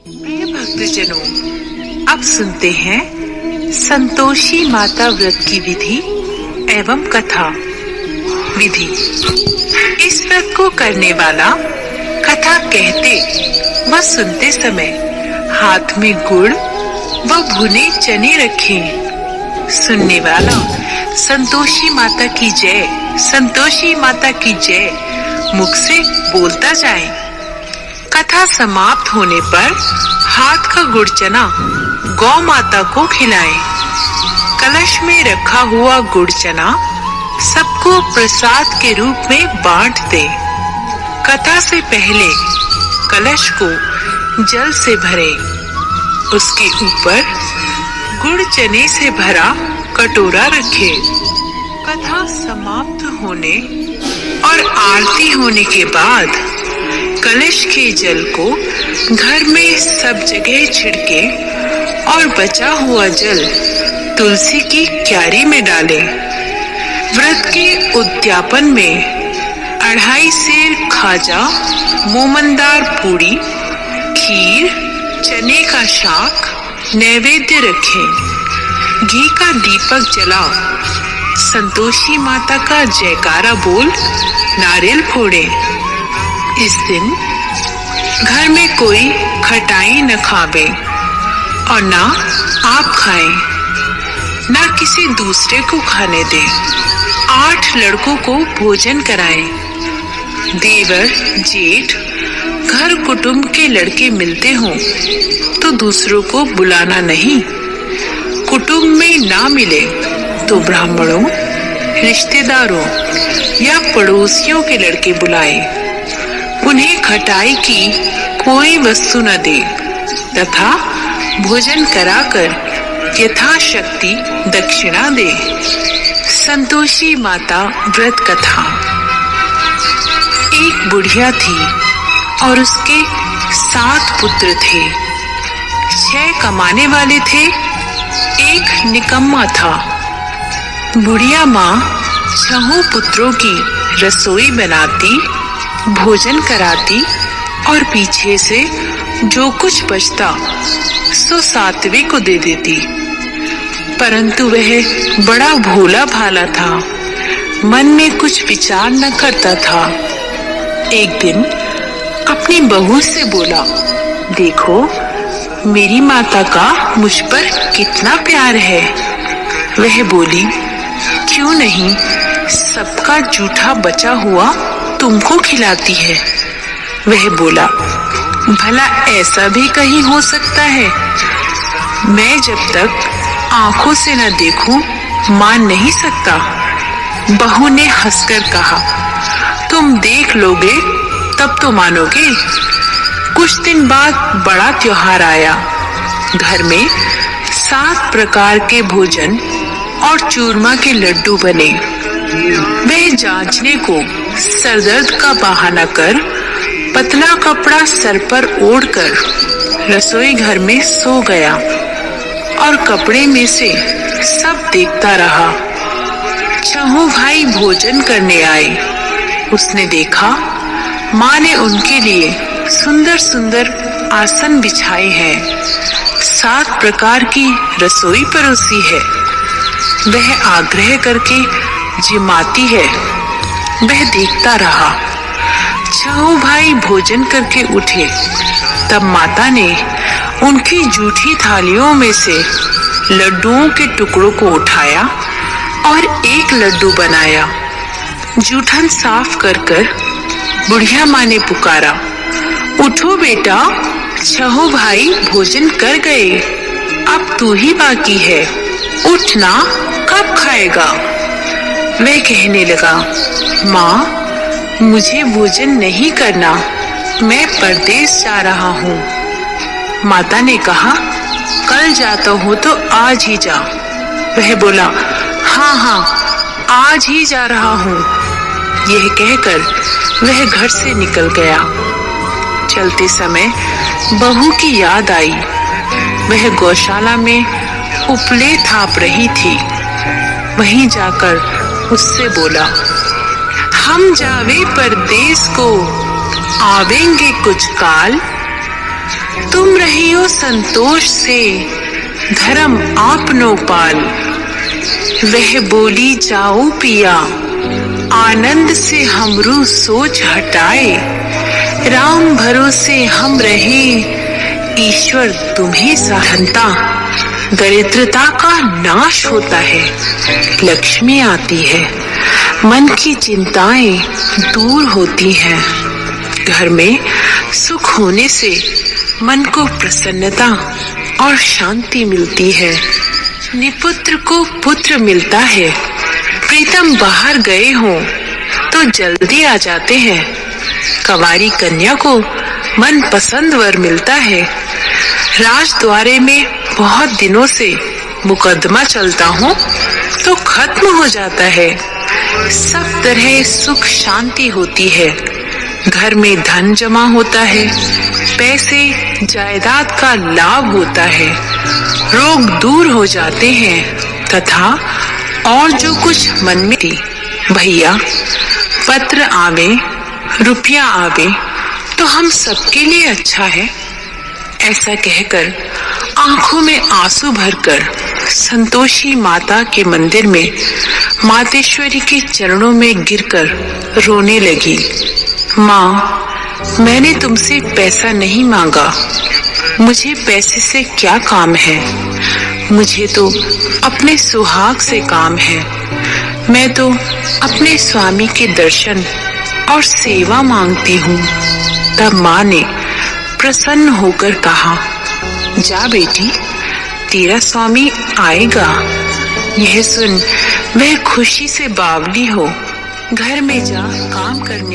प्रिय भक्तजनों, अब सुनते हैं संतोषी माता व्रत की विधि एवं कथा। विधि। इस व्रत को करने वाला कथा कहते व सुनते समय हाथ में गुड़ व भुने चने रखे। सुनने वाला संतोषी माता की जय, संतोषी माता की जय मुख से बोलता जाए। कथा समाप्त होने पर हाथ का गुड़ चना गौ माता को खिलाएं। कलश में रखा हुआ गुड़ चना सबको प्रसाद के रूप में बांट दे। कथा से पहले कलश को जल से भरें। उसके ऊपर गुड़ चने से भरा कटोरा रखें। कथा समाप्त होने और आरती होने के बाद कलश के जल को घर में सब जगह छिड़के और बचा हुआ जल तुलसी की क्यारी में डालें। व्रत के उद्यापन में 2.5 सेर खाजा, मोमनदार पूड़ी, खीर, चने का शाक नैवेद्य रखें। घी का दीपक जला संतोषी माता का जयकारा बोल नारियल फोड़े। इस दिन घर में कोई खटाई न खावे और ना आप खाएं, ना किसी दूसरे को खाने दें। 8 लड़कों को भोजन कराएं। देवर, जेठ, घर कुटुंब के लड़के मिलते हों तो दूसरों को बुलाना नहीं। कुटुंब में ना मिले तो ब्राह्मणों, रिश्तेदारों या पड़ोसियों के लड़के बुलाएं। उन्हें खटाई की कोई वस्तु न दे तथा भोजन कराकर यथाशक्ति दक्षिणा दे। संतोषी माता व्रत कथा। एक बुढ़िया थी और उसके 7 पुत्र थे। 6 कमाने वाले थे, एक निकम्मा था। बुढ़िया माँ 6 पुत्रों की रसोई बनाती, भोजन कराती और पीछे से जो कुछ बचता सो 7वें को दे देती। परंतु वह बड़ा भोला भाला था, मन में कुछ विचार न करता था। एक दिन अपनी बहू से बोला, देखो मेरी माता का मुझ पर कितना प्यार है। वह बोली, क्यों नहीं, सबका जूठा बचा हुआ तुमको खिलाती है। वह बोला, भला ऐसा भी कहीं हो सकता है? मैं जब तक आंखों से न देखूं मान नहीं सकता। बहू ने हंसकर कहा, तुम देख लोगे तब तो मानोगे। कुछ दिन बाद बड़ा त्योहार आया। घर में 7 प्रकार के भोजन और चूरमा के लड्डू बने। वह जांचने को सरदर्द का बहाना कर पतला कपड़ा सर पर ओढ़कर रसोई घर में सो गया और कपड़े में से सब देखता रहा। 6 भाई भोजन करने आए। उसने देखा माँ ने उनके लिए सुंदर सुंदर आसन बिछाए हैं, 7 प्रकार की रसोई परोसी है। वह आग्रह करके जिमाती है। वह देखता रहा। 6 भाई भोजन करके उठे। तब माता ने उनकी जूठी थालियों में से लड्डुओं के टुकड़ों को उठाया और एक लड्डू बनाया। जूठन साफ कर बुढ़िया माँ ने पुकारा, उठो बेटा, 6 भाई भोजन कर गए, अब तू ही बाकी है, उठना, कब खाएगा? वह कहने लगा, माँ मुझे भोजन नहीं करना, मैं परदेश जा रहा हूँ। माता ने कहा, कल जाता हूँ तो आज ही जा। वह बोला, हाँ हाँ आज ही जा रहा हूँ। यह कहकर वह घर से निकल गया। चलते समय बहू की याद आई। वह गौशाला में उपले थाप रही थी। वहीं जाकर उससे बोला, हम जावे परदेस को, आवेंगे कुछ काल, तुम रहियो संतोष से धर्म आपनो पाल। वह बोली जाओ पिया आनंद से हमरू सोच हटाए। राम भरोसे हम रहे ईश्वर तुम्हें सहायता। दरिद्रता का नाश होता है, लक्ष्मी आती है, मन की चिंताएं दूर होती हैं। घर में सुख होने से मन को प्रसन्नता और शांति मिलती है। निपुत्र को पुत्र मिलता है। प्रीतम बाहर गए हों तो जल्दी आ जाते हैं। कंवारी कन्या को मन पसंद वर मिलता है। राजद्वारे में बहुत दिनों से मुकदमा चलता हो तो खत्म हो जाता है। सब तरह सुख शांति होती है। घर में धन जमा होता है। पैसे जायदाद का लाभ होता है। रोग दूर हो जाते हैं तथा और जो कुछ मन में थी, भैया पत्र आवे रुपया आवे तो हम सबके लिए अच्छा है। ऐसा कहकर आंखों में आंसू भरकर संतोषी माता के मंदिर में मातेश्वरी के चरणों में गिरकर रोने लगी। माँ, मैंने तुमसे पैसा नहीं मांगा। मुझे पैसे से क्या काम है। मुझे तो अपने सुहाग से काम है। मैं तो अपने स्वामी के दर्शन और सेवा मांगती हूँ। तब माँ ने प्रसन्न होकर कहा, जा बेटी, तेरा स्वामी आएगा। यह सुन वह खुशी से बावली हो घर में जा काम करने